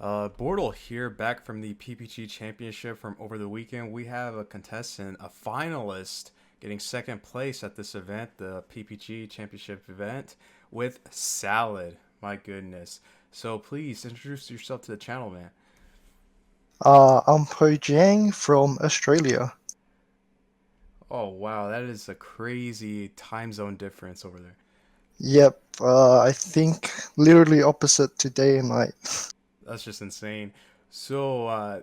Bortle here, back from the PPG Championship from over the weekend. We have a contestant, a finalist, getting second place at this event, the PPG Championship event, with Salad. My goodness. So please introduce yourself to the channel, man. I'm Jiang from Australia. Oh, wow, that is a crazy time zone difference over there. Yep, I think literally opposite to day and night. That's just insane. So,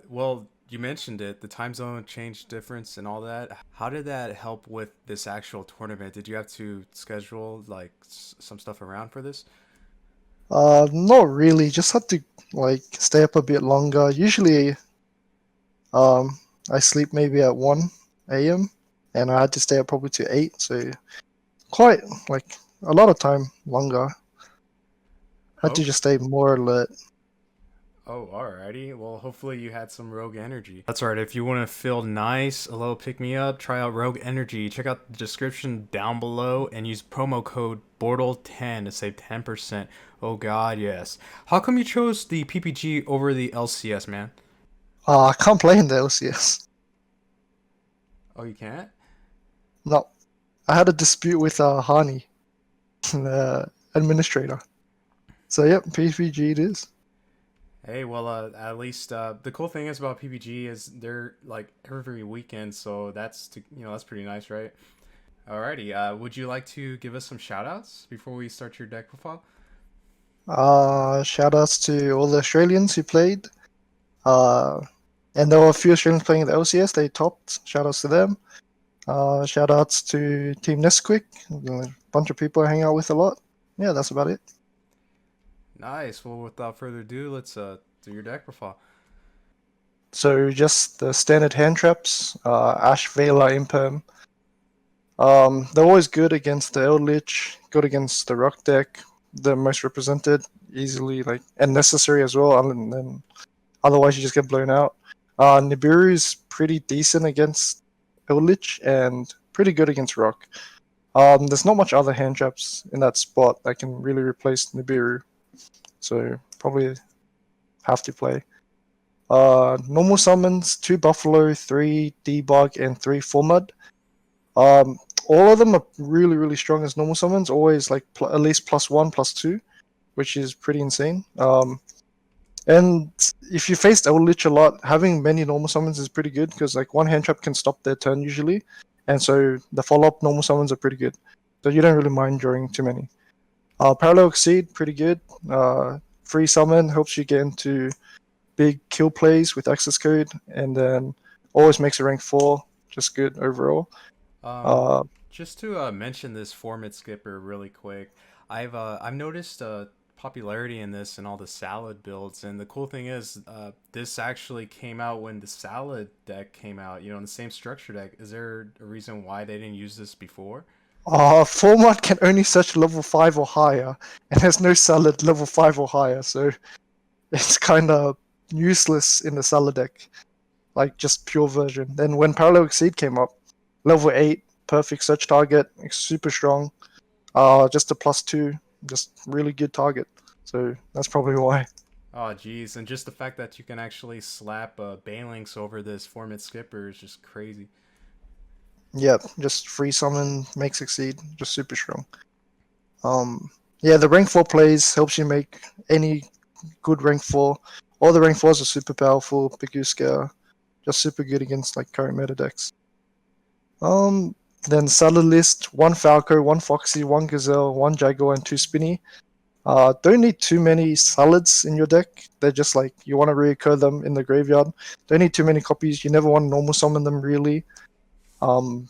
you mentioned it, the time zone change difference and all that. How did that help with this actual tournament? Did you have to schedule like some stuff around for this? Not really, just had to stay up a bit longer. Usually, um, I sleep maybe at 1 a.m. and I had to stay up probably to 8, so quite like a lot of time longer. Had to Oh, just stay more alert. oh, alrighty. Well, hopefully you had some Rogue Energy. That's alright. If you want to feel nice, a little pick me up, try out Rogue Energy. Check out the description down below and use promo code Bortle10 to save 10%. Oh God, yes. How come you chose the PPG over the LCS, man? I can't play in the LCS. Oh, you can't? No, I had a dispute with Hani, the administrator. So yep, PPG it is. Hey, at least the cool thing is about PPG is they're like every weekend, so that's pretty nice, right? Alrighty, would you like to give us some shoutouts before we start your deck profile? Shout outs to all the Australians who played. Uh, and there were a few Australians playing in the LCS. They topped. Shout outs to them. Shout outs to Team Nesquik. A bunch of people I hang out with a lot. Yeah, that's about it. Nice. Well, without further ado, let's do your deck profile. So just the standard hand traps. Ash, Vela, Imperm. They're always good against the Eldritch. Good against the Rock deck. The most represented easily, and necessary as well. And then otherwise you just get blown out. Nibiru is pretty decent against Illich and pretty good against Rock. There's not much other hand traps in that spot that can really replace Nibiru, so probably have to play. Normal summons, 2 Buffalo, 3 Debug, and 3 Formud. Um, all of them are really, really strong as normal summons, always at least +1, +2, which is pretty insane. And if you faced Eldritch a lot, having many normal summons is pretty good because one hand trap can stop their turn usually, and so the follow-up normal summons are pretty good. So you don't really mind drawing too many. Parallel Exceed, pretty good. Free summon helps you get into big kill plays with access code, and then always makes a rank 4, just good overall. Um, Uh, just to mention this format skipper really quick, I've noticed popularity in this and all the salad builds, and the cool thing is this actually came out when the salad deck came out. You know, in the same structure deck. Is there a reason why they didn't use this before? Format can only search level 5 or higher, and there's no salad level 5 or higher, so it's kind of useless in the salad deck, like just pure version. Then when Parallel Exceed came up, level 8, perfect search target, super strong. Just a +2, just really good target. So that's probably why. Oh, geez, and just the fact that you can actually slap Balinks over this format skipper is just crazy. Yeah, just free summon, make succeed, just super strong. Yeah, the rank 4 plays helps you make any good rank 4. All the rank 4s are super powerful, Piguska, just super good against current meta decks. Um, then salad list: 1 Falco, 1 Foxy, 1 Gazelle, 1 Jaguar, and 2 Spinny. Don't need too many salads in your deck. They're just you want to reoccur them in the graveyard. Don't need too many copies. You never want to normal summon them really. Um,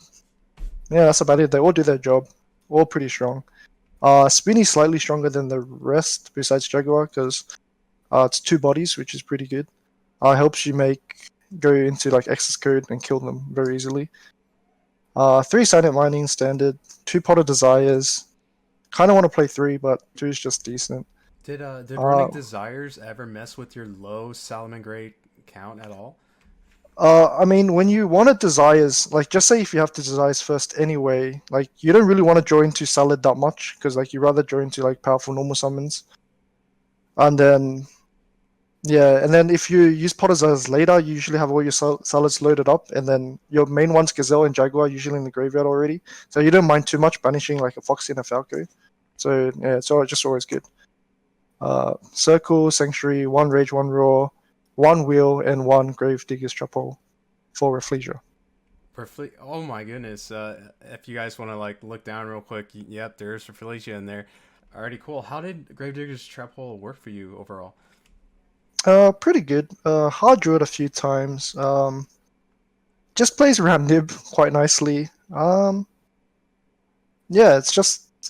yeah, that's about it. They all do their job. All pretty strong. Spinny's slightly stronger than the rest besides Jaguar because it's 2 bodies, which is pretty good. Helps you go into access code and kill them very easily. 3 Silent Mining standard, 2 Pot of Desires. Kind of want to play 3, but 2 is just decent. Did Uh, running desires ever mess with your low Salamangreat count at all? I mean, when you want to desires, just say if you have to desires first anyway, you don't really want to draw into salad that much because you rather draw into powerful normal summons, and then Yeah, and then if you use Potter's Eyes later, you usually have all your salads loaded up, and then your main ones, Gazelle and Jaguar, usually in the graveyard already. So you don't mind too much banishing like a Foxy and a Falco. So yeah, it's just always good. Circle, Sanctuary, one Rage, one Roar, one Wheel, and one Grave Digger's Trap Hole for Rafflesia. Oh my goodness. If you guys want to like look down real quick, yep, there's Rafflesia in there. Alrighty, cool. How did Gravedigger's Trap Hole work for you overall? Pretty good. Hard drew it a few times. Just plays around Nib quite nicely. Yeah,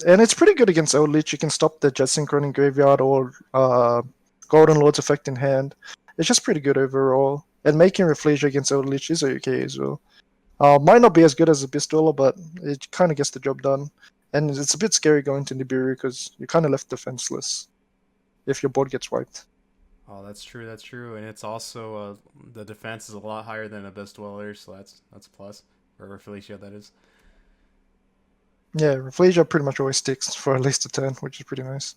and it's pretty good against Old Lich. You can stop the Jet Synchron in graveyard or Golden Lord's effect in hand. It's just pretty good overall. And making Rafflesia against Old Lich is okay as well. Might not be as good as a Beast Dweller, but it kind of gets the job done. And it's a bit scary going to Nibiru because you're kind of left defenseless if your board gets wiped. Oh, that's true. That's true. And it's also the defense is a lot higher than a Best Dweller, so that's a plus. Or Rafflesia, that is. Yeah, Rafflesia pretty much always sticks for at least a turn, which is pretty nice.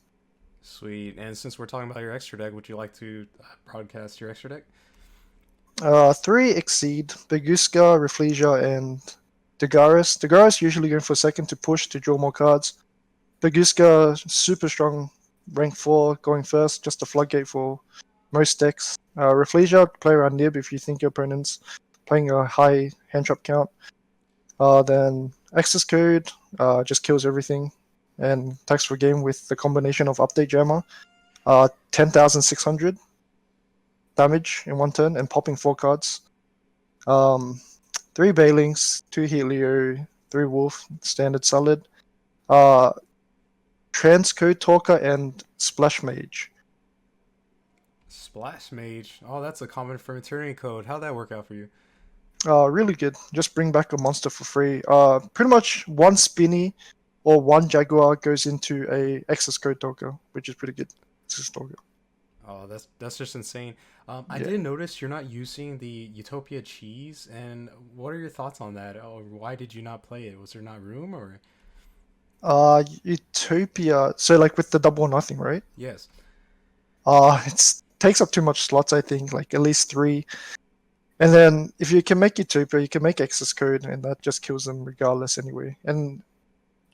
Sweet. And since we're talking about your extra deck, would you like to broadcast your extra deck? 3 Exceed, Beguska, Rafflesia, and Dagaris. Dagaris usually going for second to push to draw more cards. Beguska, super strong, rank 4, going first, just a floodgate for most decks. Rafflesia, play around Nib if you think your opponent's playing a high hand trap count. Then Access Code just kills everything and attacks for game with the combination of Update Jammer. 10,600 damage in one turn and popping 4 cards. 3 Bailings, 2 Helio, 3 Wolf, standard solid. Transcode Talker and Splash Mage. Splash Mage. Oh, that's a common for Eternity Code. How'd that work out for you? Really good. Just bring back a monster for free. Pretty much one Spinny or one Jaguar goes into a Access Code Talker, which is pretty good. Access Talker. Oh, that's just insane. I Yeah. did notice you're not using the Utopia cheese, and what are your thoughts on that? Or why did you not play it? Was there not room, or Utopia. So like with the double or nothing, right? yes? It takes up too much slots. I think like at least 3. And then if you can make Utopia, you can make Access Code, and that just kills them regardless anyway. And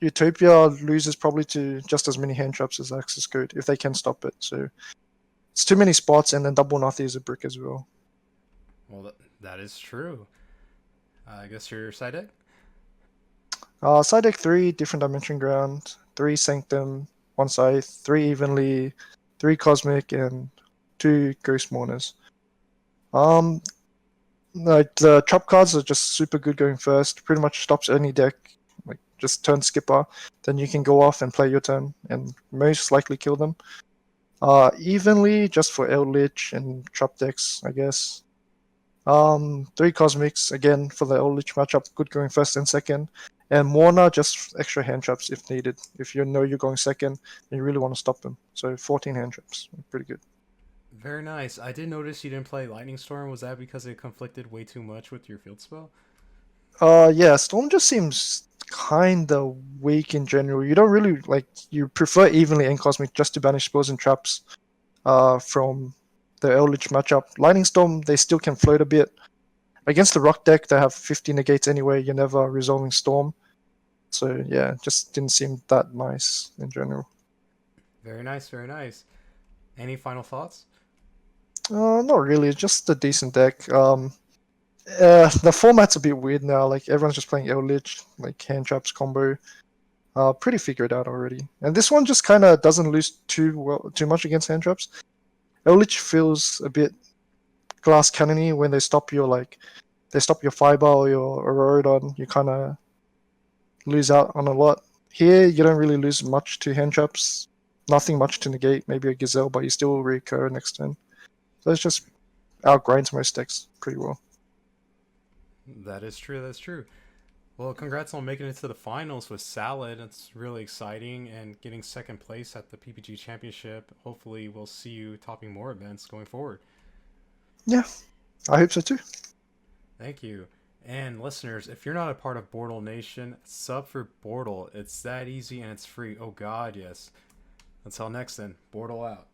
Utopia loses probably to just as many hand traps as Access Code if they can stop it. So it's too many spots, and then double nothing is a brick as well. Well, that is true. I guess your side deck. Side deck 3, Different Dimension Ground, 3 Sanctum, 1 Scythe, 3 Evenly, 3 Cosmic, and 2 Ghost Mourners. Like the trap cards are just super good going first. Pretty much stops any deck. Like just turn skipper, then you can go off and play your turn and most likely kill them. Evenly just for Eldritch and trap decks, I guess. 3 Cosmics again for the Eldritch matchup, good going first and second. And Mourner just extra hand traps if needed. If you know you're going second and you really want to stop them. So 14 hand traps, pretty good. Very nice. I did notice you didn't play Lightning Storm. Was that because it conflicted way too much with your field spell? Yeah, Storm just seems kinda weak in general. You don't really like you prefer evenly and cosmic just to banish spells and traps from the Eldritch matchup. Lightning Storm, they still can float a bit. Against the rock deck, they have 50 negates anyway, you're never resolving Storm. So yeah, just didn't seem that nice in general. Very nice. Very nice. Any final thoughts? Not really, just a decent deck. The format's a bit weird now, like everyone's just playing Eldritch, like hand traps combo. Pretty figured out already. And this one just kind of doesn't lose too much against hand traps. Eldritch feels a bit glass cannony when they stop your fiber or your Aurorodon. You kind of lose out on a lot. Here you don't really lose much to hand traps. Nothing much to negate. Maybe a Gazelle, but you still recur next turn. So it's just outgrinds most decks pretty well. That is true. That's true. Well, congrats on making it to the finals with Salad. It's really exciting, and getting second place at the PPG Championship. Hopefully, we'll see you topping more events going forward. Yeah, I hope so too. Thank you. And listeners, if you're not a part of Bortle Nation, sub for Bortle. It's that easy and it's free. Oh God, yes. Until next then, Bortle out.